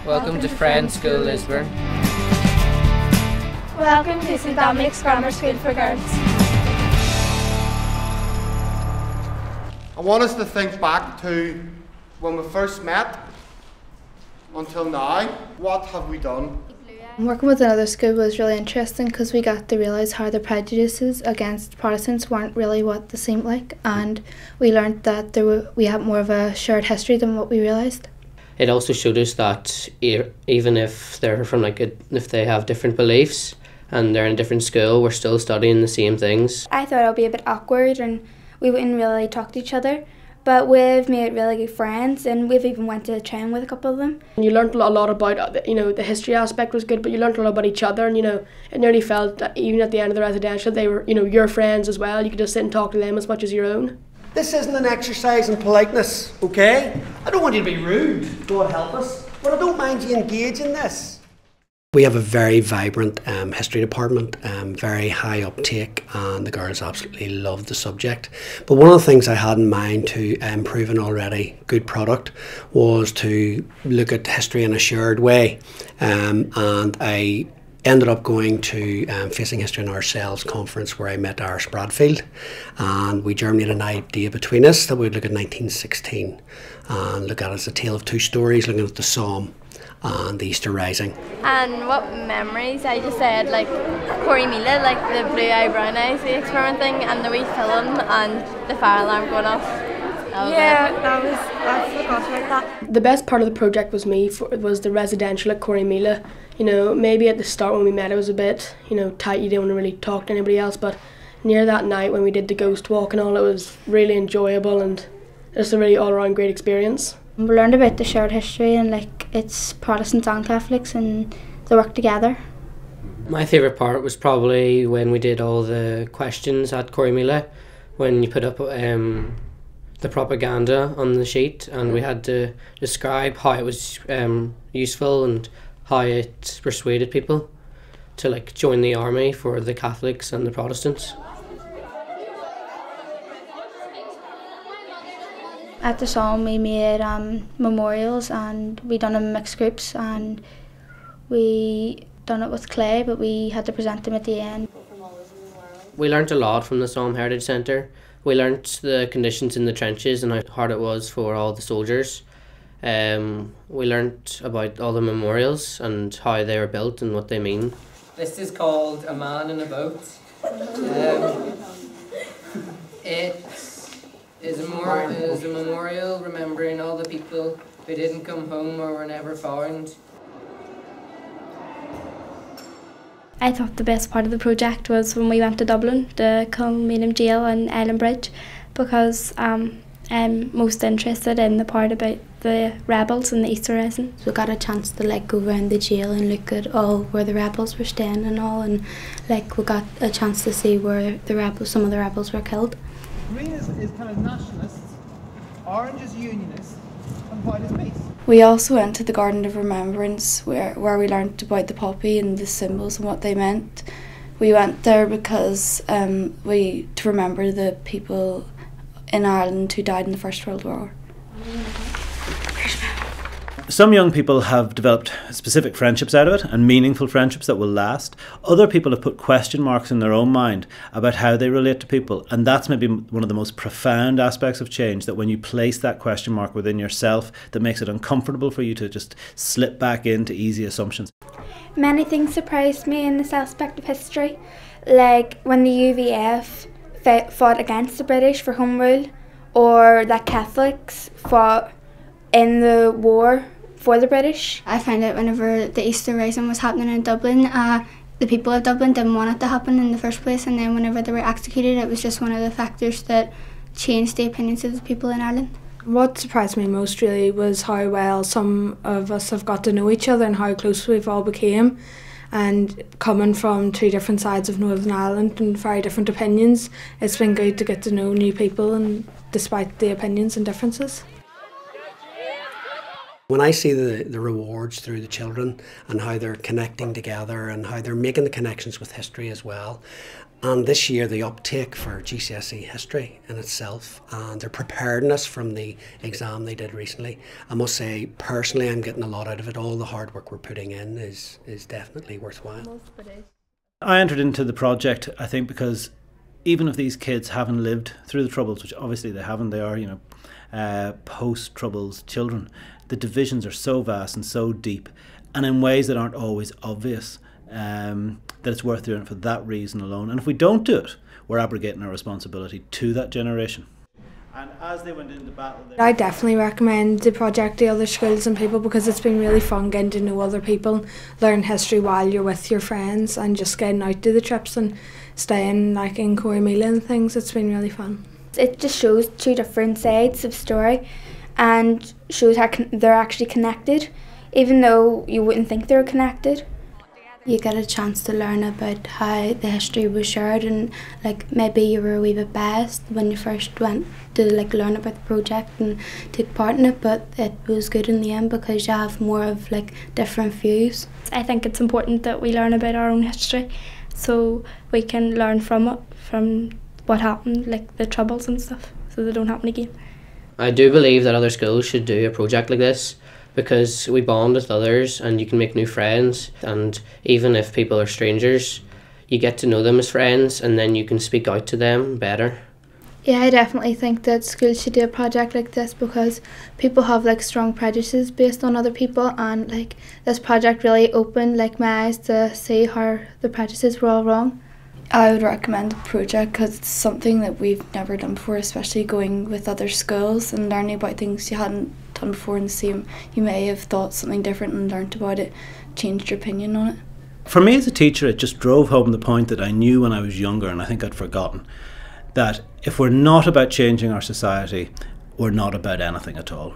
Welcome to Friends School Lisburn. Welcome to St Dominic's Grammar School for Girls. I want us to think back to when we first met until now. What have we done? Working with another school was really interesting because we got to realise how the prejudices against Protestants weren't really what they seemed like, and we learnt that we had more of a shared history than what we realised. It also showed us that even if they're from if they have different beliefs and they're in a different school, we're still studying the same things. I thought it would be a bit awkward and we wouldn't really talk to each other, but we've made really good friends and we've even went to train with a couple of them. You learnt a lot about, the history aspect was good, but you learnt a lot about each other, and it nearly felt that even at the end of the residential they were, your friends as well. You could just sit and talk to them as much as your own. This isn't an exercise in politeness, okay? I don't want you to be rude, God help us, but I don't mind you engage in this. We have a very vibrant history department, very high uptake, and the girls absolutely love the subject. But one of the things I had in mind to improve an already good product was to look at history in a shared way, and I ended up going to Facing History in Ourselves conference where I met Irish Bradfield, and we germinated an idea between us that we'd look at 1916 and look at it as a tale of two stories, looking at the Somme and the Easter Rising. And what memories? I just said Corrymeela, the blue eye brown eyes, the experiment thing, and the wee film and the fire alarm going off. I forgot about that. The best part of the project was was the residential at Corrymeela. Maybe at the start when we met it was a bit, tight, you didn't want to really talk to anybody else, but near that night when we did the ghost walk and all, it was really enjoyable and just a really all-around great experience. We learned about the shared history and it's Protestants and Catholics and they work together. My favourite part was probably when we did all the questions at Corrymeela, when you put up the propaganda on the sheet and we had to describe how it was useful and how it persuaded people to join the army for the Catholics and the Protestants. At the Somme we made memorials and we done them in mixed groups and we done it with clay, but we had to present them at the end. We learnt a lot from the Somme Heritage Centre. We learnt the conditions in the trenches and how hard it was for all the soldiers. We learnt about all the memorials and how they were built and what they mean. This is called A Man in a Boat. It is a memorial remembering all the people who didn't come home or were never found. I thought the best part of the project was when we went to Dublin, the Corrymeela Jail and Island Bridge, because I'm most interested in the part about the rebels and the Easter Rising. So we got a chance to go around the jail and look at all where the rebels were staying and all, and we got a chance to see where some of the rebels were killed. Green is kind of nationalist, orange is unionist, and white is peace. We also went to the Garden of Remembrance where we learnt about the poppy and the symbols and what they meant. We went there because to remember the people in Ireland who died in the First World War. Some young people have developed specific friendships out of it and meaningful friendships that will last. Other people have put question marks in their own mind about how they relate to people, and that's maybe one of the most profound aspects of change, that when you place that question mark within yourself, that makes it uncomfortable for you to just slip back into easy assumptions. Many things surprised me in this aspect of history, like when the UVF fought against the British for Home Rule, or that Catholics fought in the war for the British. I found out whenever the Easter Rising was happening in Dublin, the people of Dublin didn't want it to happen in the first place, and then whenever they were executed, it was just one of the factors that changed the opinions of the people in Ireland. What surprised me most really was how well some of us have got to know each other and how close we've all became. And coming from two different sides of Northern Ireland and very different opinions, it's been good to get to know new people, and despite the opinions and differences. When I see the rewards through the children and how they're connecting together and how they're making the connections with history as well, And this year the uptake for GCSE history in itself and their preparedness from the exam they did recently, I must say personally I'm getting a lot out of it. All the hard work we're putting in is definitely worthwhile. I entered into the project, I think, because even if these kids haven't lived through the Troubles, which obviously they haven't, they are, post-Troubles children, the divisions are so vast and so deep and in ways that aren't always obvious. That it's worth doing it for that reason alone. And if we don't do it, we're abrogating our responsibility to that generation. And as they went into battle... I definitely recommend the project to other schools and people because it's been really fun getting to know other people, learn history while you're with your friends and just getting out to the trips and staying like in Corrymeela and things. It's been really fun. It just shows two different sides of story and shows how they're actually connected, even though you wouldn't think they were connected. You get a chance to learn about how the history was shared and like maybe you were a wee bit biased when you first went to like learn about the project and take part in it, but it was good in the end because you have more of like different views. I think it's important that we learn about our own history so we can learn from it, from what happened, like the Troubles and stuff, so they don't happen again. I do believe that other schools should do a project like this, because we bond with others and you can make new friends, and even if people are strangers you get to know them as friends and then you can speak out to them better. Yeah, I definitely think that schools should do a project like this because people have like strong prejudices based on other people, and like this project really opened like my eyes to see how the prejudices were all wrong. I would recommend the project because it's something that we've never done before, especially going with other schools and learning about things you hadn't done before and same. You may have thought something different and learnt about it, changed your opinion on it. For me as a teacher, it just drove home the point that I knew when I was younger, and I think I'd forgotten, that if we're not about changing our society, we're not about anything at all.